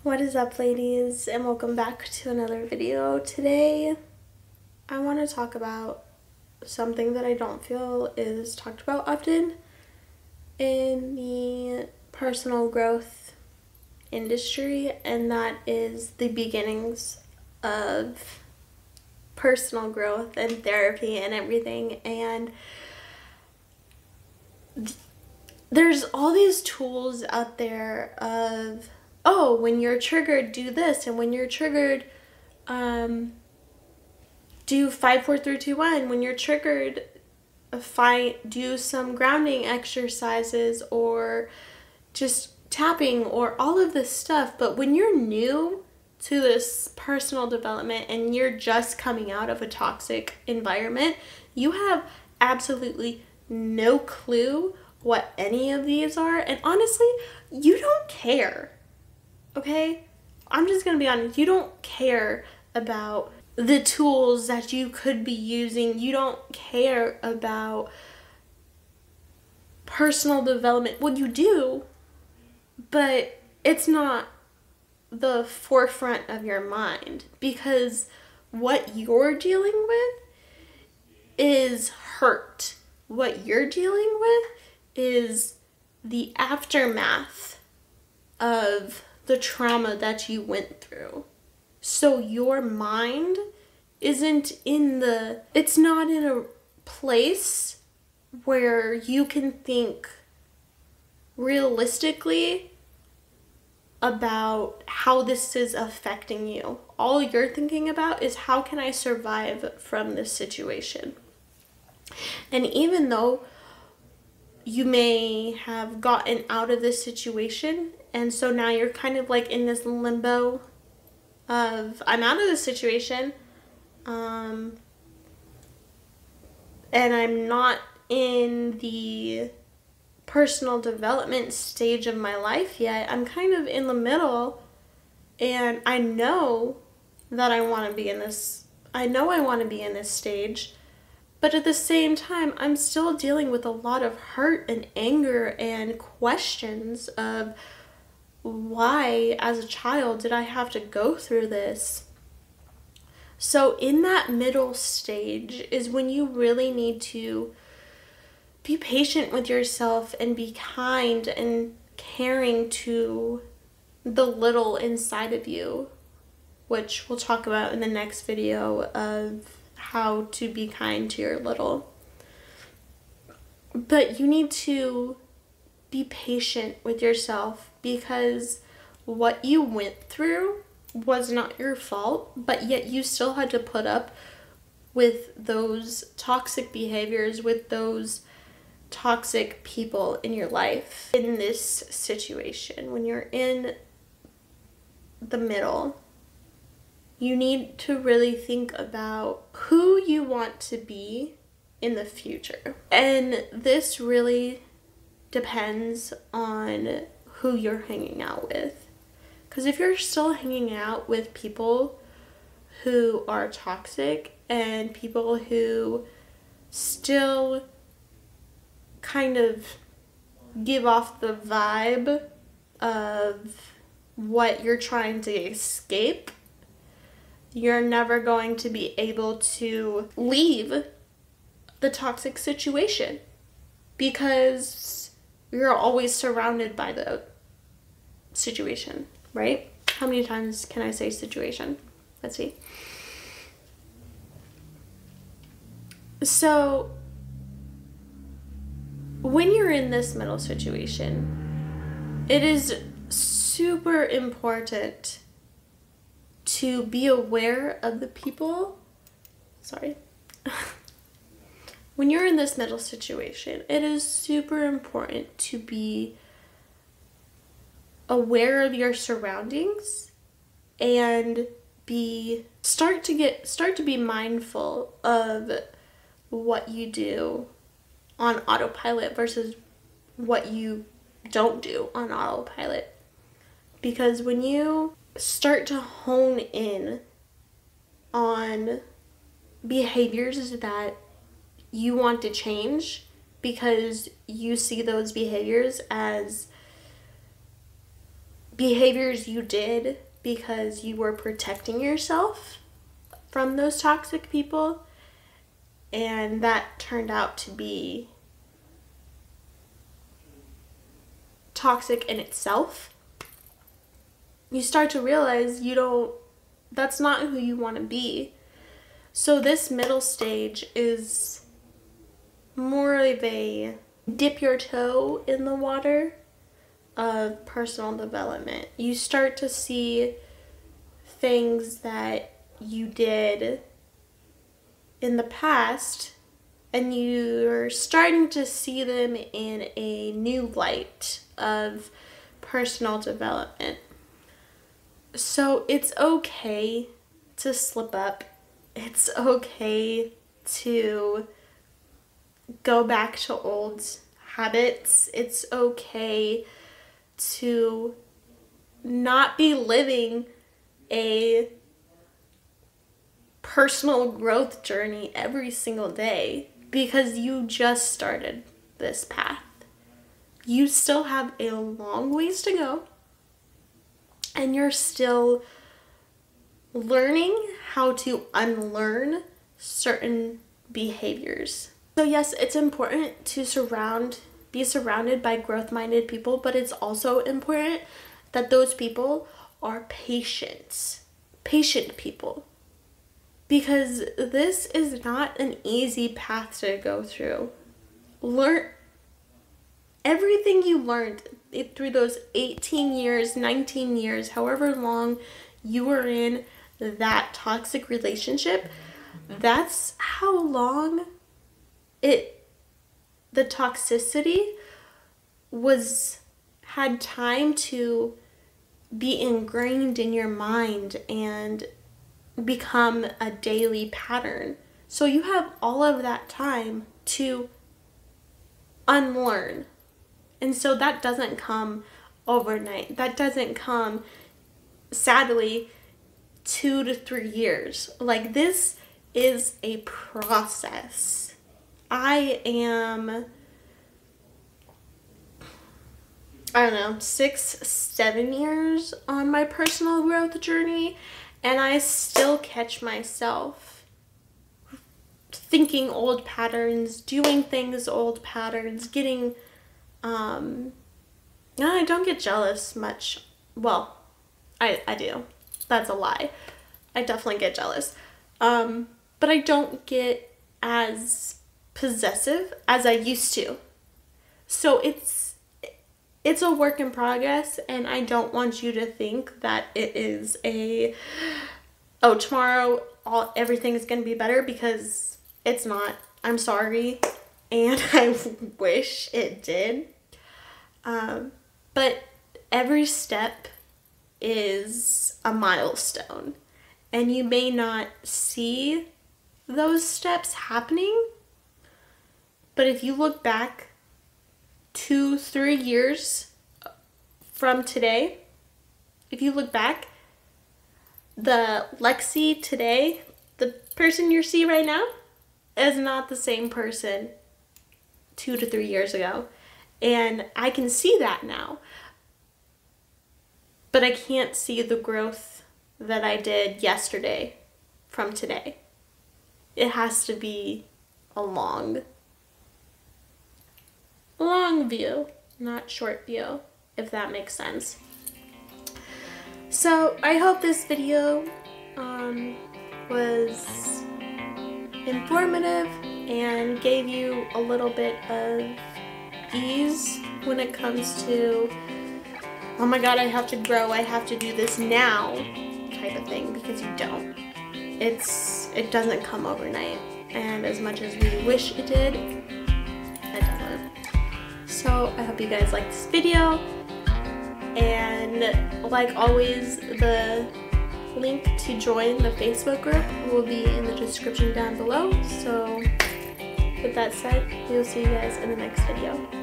What is up, ladies, and welcome back to another video. Today I want to talk about something that I don't feel is talked about often in the personal growth industry, and that is the beginnings of personal growth and therapy and everything. And there's all these tools out there of, oh, when you're triggered, do this, and when you're triggered, do 5, 4, 3, 2, 1. When you're triggered, do some grounding exercises or just tapping or all of this stuff. But when you're new to this personal development and you're just coming out of a toxic environment, you have absolutely no clue what any of these are, and honestly, you don't care. Okay? I'm just gonna be honest. You don't care about the tools that you could be using. You don't care about personal development. Well, you do, but it's not the forefront of your mind, because what you're dealing with is hurt. What you're dealing with is the aftermath of the trauma that you went through. So your mind it's not in a place where you can think realistically about how this is affecting you. All you're thinking about is, how can I survive from this situation? And even though you may have gotten out of this situation, and so now you're kind of like in this limbo of, I'm out of this situation, and I'm not in the personal development stage of my life yet. I'm kind of in the middle, and I know that I want to be in this stage, but at the same time, I'm still dealing with a lot of hurt and anger and questions of, why, as a child, did I have to go through this? So in that middle stage is when you really need to be patient with yourself and be kind and caring to the little inside of you, which we'll talk about in the next video of how to be kind to your little. But you need to be patient with yourself, because what you went through was not your fault, but yet you still had to put up with those toxic behaviors, with those toxic people in your life. In this situation, when you're in the middle, you need to really think about who you want to be in the future. And this really depends on who you're hanging out with. Because if you're still hanging out with people who are toxic and people who still kind of give off the vibe of what you're trying to escape, you're never going to be able to leave the toxic situation, because you're always surrounded by the situation, right? How many times can I say situation? Let's see. So when you're in this middle situation, it is super important to be aware of the people. When you're in this middle situation, it is super important to be aware of your surroundings and start to be mindful of what you do on autopilot versus what you don't do on autopilot. Because when you start to hone in on behaviors that you want to change, because you see those behaviors as behaviors you did because you were protecting yourself from those toxic people, and that turned out to be toxic in itself, you start to realize that's not who you want to be. So this middle stage is more of a dip your toe in the water of personal development. You start to see things that you did in the past, and you're starting to see them in a new light of personal development. So it's okay to slip up. It's okay to go back to old habits. It's okay to not be living a personal growth journey every single day because you just started this path. You still have a long ways to go, and you're still learning how to unlearn certain behaviors. So yes, it's important to be surrounded by growth-minded people, but it's also important that those people are patient people. Because this is not an easy path to go through. Learn everything you learned through those 18 years, 19 years, however long you were in that toxic relationship. That's how long the toxicity had time to be ingrained in your mind and become a daily pattern. So you have all of that time to unlearn. And so that doesn't come overnight. That doesn't come, sadly, 2 to 3 years. Like, this is a process. I am, I don't know, 6, 7 years on my personal growth journey, and I still catch myself thinking old patterns, doing things old patterns, getting, I don't get jealous much. Well, I do. That's a lie. I definitely get jealous. But I don't get as possessive as I used to. So it's a work in progress, and I don't want you to think that it is tomorrow everything is going to be better, because it's not. I'm sorry, and I wish it did. But every step is a milestone, and you may not see those steps happening, but if you look back 2-3 years from today, if you look back, the Lexi today, the person you see right now, is not the same person 2 to 3 years ago. And I can see that now. But I can't see the growth that I did yesterday from today. It has to be a long view, not short view, if that makes sense. So I hope this video was informative and gave you a little bit of ease when it comes to, oh my god, I have to grow, I have to do this now type of thing, because you don't. It doesn't come overnight, and as much as we wish it did, it doesn't. So I hope you guys liked this video, and like always, the link to join the Facebook group will be in the description down below. So with that said, we'll see you guys in the next video.